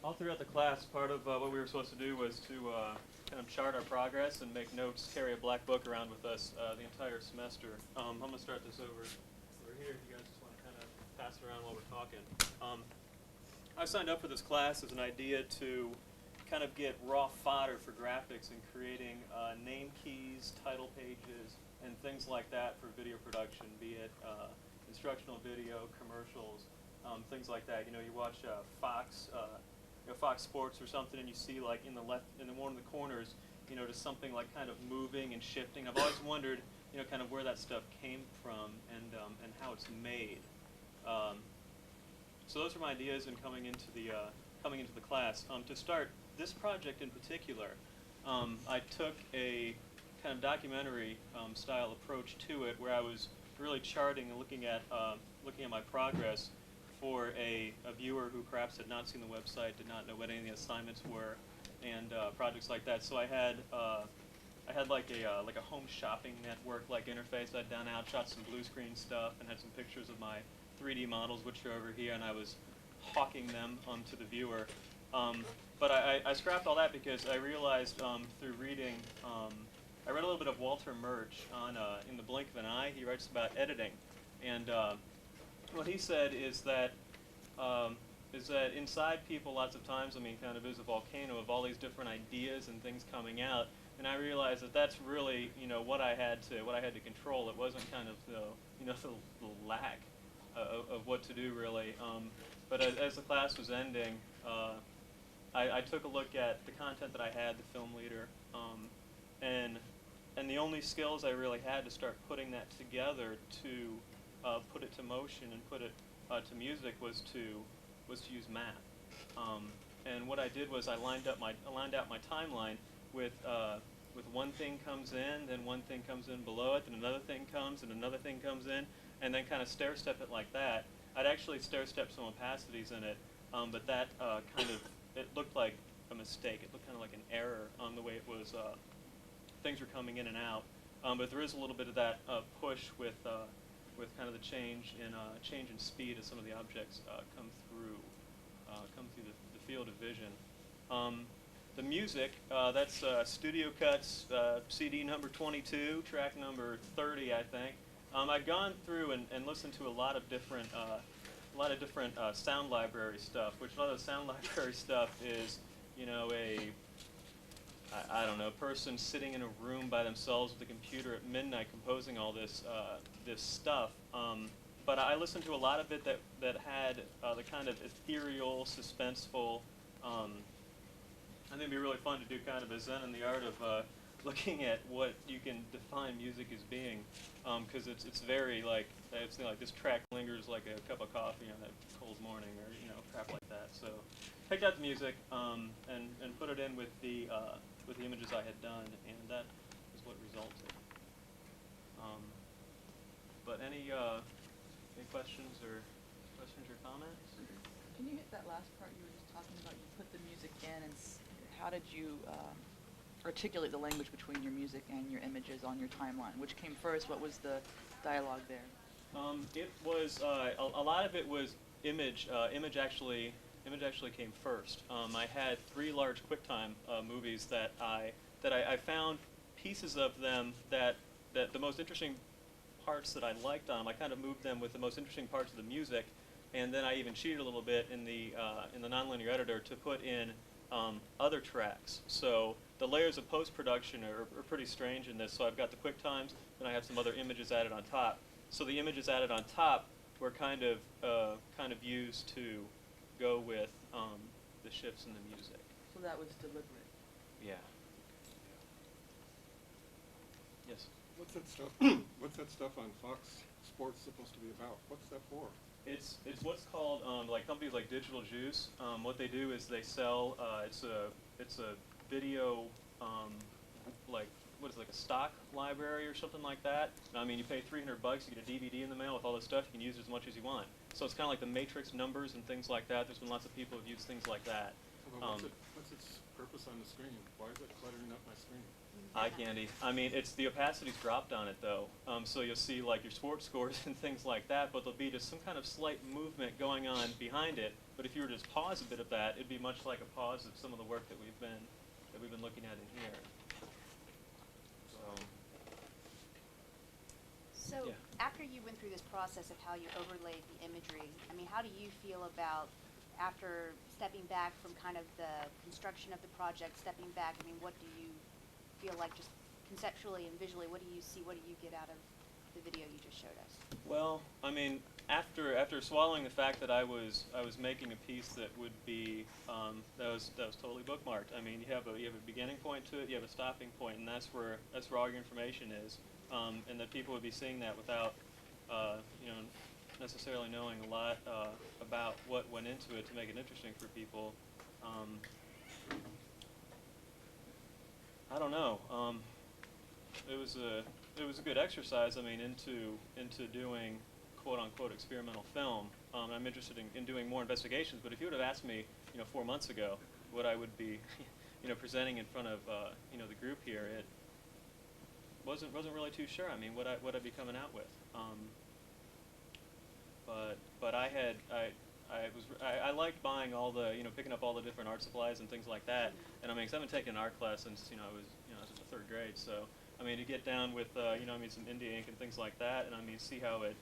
All throughout the class, part of what we were supposed to do was to kind of chart our progress and make notes, carry a black book around with us the entire semester. I'm going to start this over here if you guys just want to kind of pass it around while we're talking. I signed up for this class as an idea to kind of get raw fodder for graphics and creating name keys, title pages, and things like that for video production, be it instructional video, commercials, things like that. You know, you watch Fox. Fox Sports or something, and you see like in the one of the corners, just something like kind of moving and shifting. I've always wondered, kind of where that stuff came from and how it's made. So those are my ideas in coming into the class. To start this project in particular, I took a kind of documentary style approach to it, where I was really charting and looking at my progress for a viewer who perhaps had not seen the website, did not know what any of the assignments were, and projects like that. So I had like a home shopping network like interface I'd done out, shot some blue screen stuff, and had some pictures of my 3D models, which are over here, and I was hawking them to the viewer. But I scrapped all that because I realized through reading, I read a little bit of Walter Murch on In the Blink of an Eye. He writes about editing, and what he said is that inside people lots of times, kind of is a volcano of all these different ideas and things coming out, and I realized that that's really, what I had to control. It wasn't kind of the lack of what to do really. But as the class was ending, I took a look at the content that I had, the film leader, and the only skills I really had to start putting that together to put it to motion and put it to music was to use math. And what I did was I lined out my timeline with one thing comes in, then one thing comes in below it, then another thing comes, and another thing comes in, and then kind of stair step it like that. I'd actually stair step some opacities in it, but that it looked like a mistake. It looked kind of like an error on the way it was. Things were coming in and out, but there is a little bit of that push with kind of the change in speed as some of the objects come through the field of vision. The music, that's Studio Cuts CD number 22, track number 30, I think. I've gone through and listened to a lot of different sound library stuff, which a lot of the sound library stuff is, I don't know, a person sitting in a room by themselves with a computer at midnight composing all this stuff. But I listened to a lot of it that had the kind of ethereal, suspenseful. I think it'd be really fun to do kind of a Zen in the art of looking at what you can define music as being, because it's very like this track lingers like a cup of coffee on a cold morning, or crap like that. So picked out the music and put it in with the images I had done, and that is what resulted. But any questions or comments? Can you hit that last part you were just talking about? You put the music in, and how did you articulate the language between your music and your images on your timeline? Which came first? What was the dialogue there? It was a lot of it was image. Image actually came first. I had 3 large QuickTime movies that I found pieces of them that the most interesting parts that I liked on them. I kind of moved them with the most interesting parts of the music, and then I even cheated a little bit in the nonlinear editor to put in other tracks. So the layers of post-production are pretty strange in this. So I've got the QuickTimes, and I have some other images added on top. So the images added on top were kind of used to go with the shifts in the music. So that was deliberate. Yeah. Yes. What's that stuff? What's that stuff on Fox Sports supposed to be about? What's that for? It's what's called like companies like Digital Juice. What they do is they sell it's a video like what is it, like a stock library or something like that. You pay $300, you get a DVD in the mail with all this stuff. You can use it as much as you want. So it's kind of like the Matrix numbers and things like that. There's been lots of people who've used things like that. Well, what's its purpose on the screen? Why is it cluttering up my screen? Eye candy. I mean, it's the opacity's dropped on it though, so you'll see like your sports scores and things like that, but there'll be just some kind of slight movement going on behind it. But if you were to just pause a bit of that, it'd be much like a pause of some of the work that we've been looking at in here. So Yeah. after you went through this process of how you overlaid the imagery, I mean, how do you feel about after stepping back from kind of the construction of the project, stepping back, I mean, what do you feel like just conceptually and visually, what do you see, what do you get out of the video you just showed us? Well, I mean, after swallowing the fact that I was making a piece that would be that was totally bookmarked. I mean, you have a beginning point to it, you have a stopping point, and that's where all your information is, and that people would be seeing that without you know, necessarily knowing a lot about what went into it to make it interesting for people. I don't know. It was a good exercise. I mean, into doing quote unquote experimental film. I'm interested in doing more investigations. But if you would have asked me, 4 months ago, what I would be, presenting in front of the group here, it wasn't really too sure. I mean, what I'd be coming out with. But I liked buying all the picking up all the different art supplies and things like that. And I mean, 'cause I haven't taken an art class since I was in the 3rd grade. So I mean, to get down with I mean, some India ink and things like that, and I mean, see how it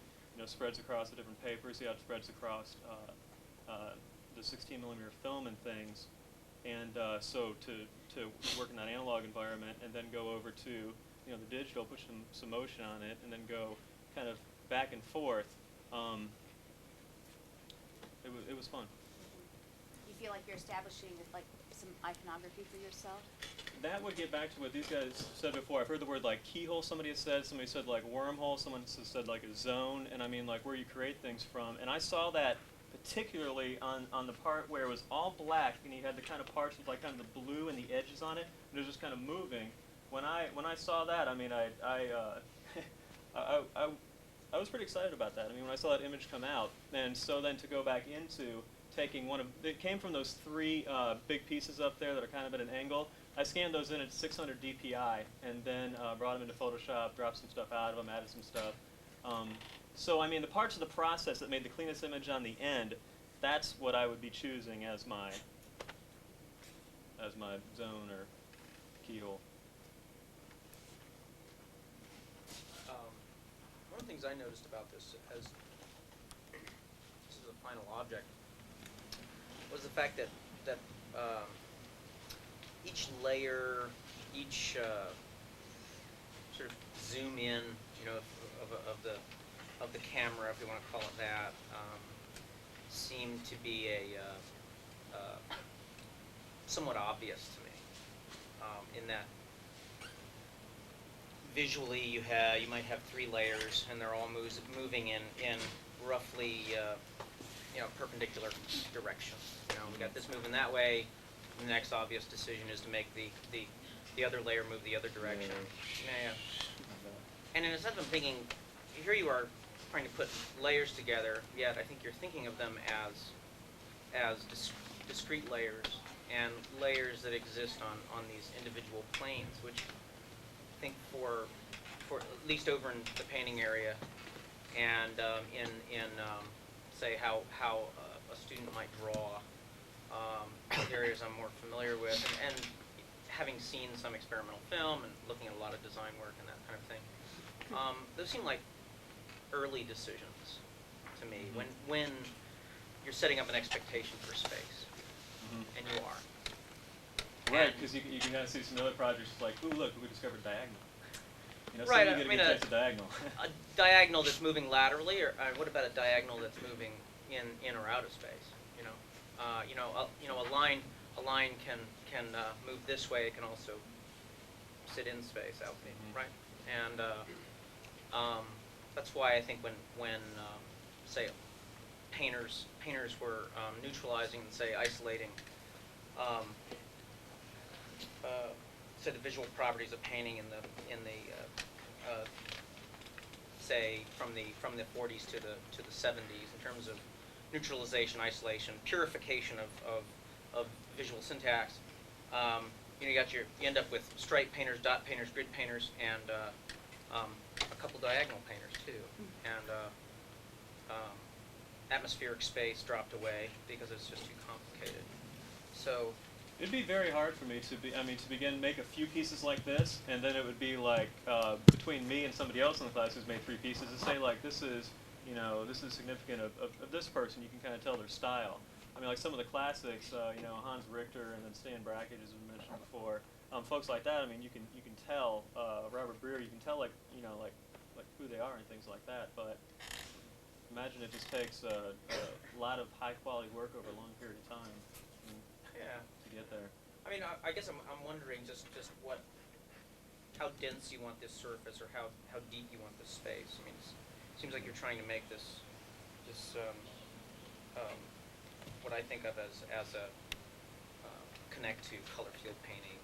spreads across the different papers, see how it spreads across the 16mm film and things. And so to work in that analog environment and then go over to the digital, put some motion on it, and then go kind of back and forth. It was fun. You feel like you're establishing like some iconography for yourself? That would get back to what these guys said before. I've heard the word like keyhole, somebody said like wormhole, someone said like a zone, and I mean like where you create things from. And I saw that particularly on the part where it was all black and you had the kind of parts with like kind of the blue and the edges on it, and it was just kind of moving. When I saw that, I mean I was pretty excited about that. I mean, when I saw that image come out, and so then to go back into taking it came from those 3 big pieces up there that are kind of at an angle. I scanned those in at 600 DPI, and then brought them into Photoshop, dropped some stuff out of them, added some stuff. So I mean, the parts of the process that made the cleanest image on the end, that's what I would be choosing as my zone or keyhole. One of the things I noticed about this, as this is a final object, was the fact that each layer, each sort of zoom in, of the camera, if you want to call it that, seemed to be somewhat obvious to me. In that visually you might have 3 layers, and they're all moving in roughly perpendicular directions. We got this moving that way. The next obvious decision is to make the other layer move the other direction. Yeah. And in a sense, I'm thinking, here you are trying to put layers together, yet I think you're thinking of them as discrete layers and layers that exist on these individual planes, which I think for at least over in the painting area, and in say how a student might draw, areas I'm more familiar with, and having seen some experimental film and looking at a lot of design work and that kind of thing, those seem like early decisions to me, when you're setting up an expectation for space, and you are. Right, because you can kind of see some other projects like, ooh, look, we discovered diagonal. Right, so you get a good taste of diagonal. A diagonal that's moving laterally, or what about a diagonal that's moving in or out of space? A line can move this way. It can also sit in space out there, right? And that's why I think when say painters were neutralizing and say isolating say the visual properties of painting in the say from the 40s to the 70s in terms of neutralization, isolation, purification of of visual syntax. You know, you end up with stripe painters, dot painters, grid painters, and a couple diagonal painters too. And atmospheric space dropped away because it's just too complicated. So It'd be very hard for me to begin make a few pieces like this, and then it would be like between me and somebody else in the class who's made 3 pieces, to say like this is significant of this person. You can kind of tell their style. I mean, like some of the classics, Hans Richter and then Stan Brakhage, as we mentioned before, folks like that. I mean, you can tell Robert Breer. You can tell like who they are and things like that. But imagine it just takes a lot of high quality work over a long period of time. yeah. To get there. I mean, I guess I'm wondering just how dense you want this surface, or how deep you want this space. I mean, it seems like you're trying to make this what I think of as a connect to color field painting,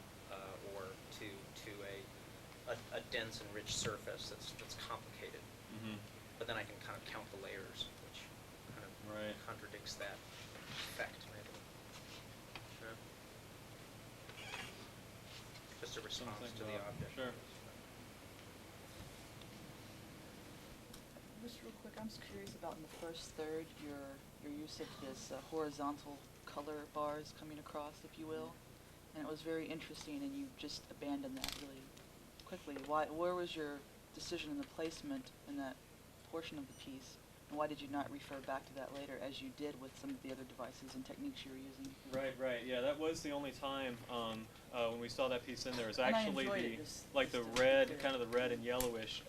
or to a dense and rich surface that's complicated. Mm-hmm. But then I can kind of count the layers, which kind of Right. contradicts that effect, maybe. Yeah. Just a response Something to the about- object. Sure. Just real quick, I'm just curious about in the first third, your use of this horizontal color bars coming across, if you will. And it was very interesting, and you just abandoned that really quickly. Where was your decision in the placement in that portion of the piece? And why did you not refer back to that later, as you did with some of the other devices and techniques you were using? Right. Yeah, that was the only time when we saw that piece in there. It was And I actually enjoyed the it, just like the to be red, clear. kind of the red and yellowish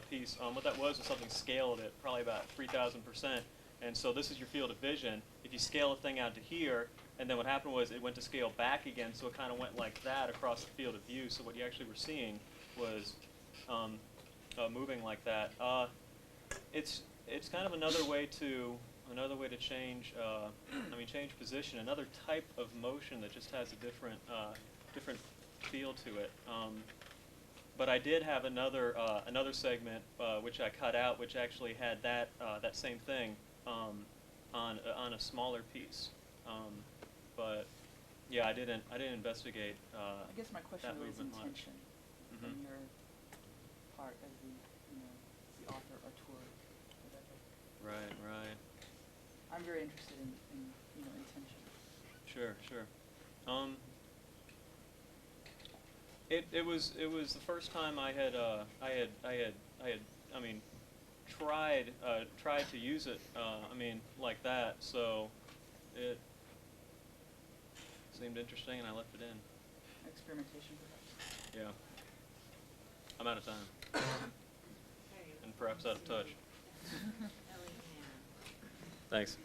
piece. What that was something scaled at probably about 3,000%. And so this is your field of vision. If you scale a thing out to here, and then what happened was it went to scale back again, so it kind of went like that across the field of view. So what you actually were seeing was moving like that. It's kind of another way to change change position, another type of motion that just has a different feel to it. But I did have another segment which I cut out, which actually had that same thing on a smaller piece. But yeah, I didn't investigate. I guess my question that really is movement much. intention Mhm. on your part as the author, auteur, whatever. Right. I'm very interested in intention. Sure. It was the first time I had tried to use it like that, so it seemed interesting and I left it in. Experimentation, perhaps. Yeah. I'm out of time. And perhaps out of touch. Thanks.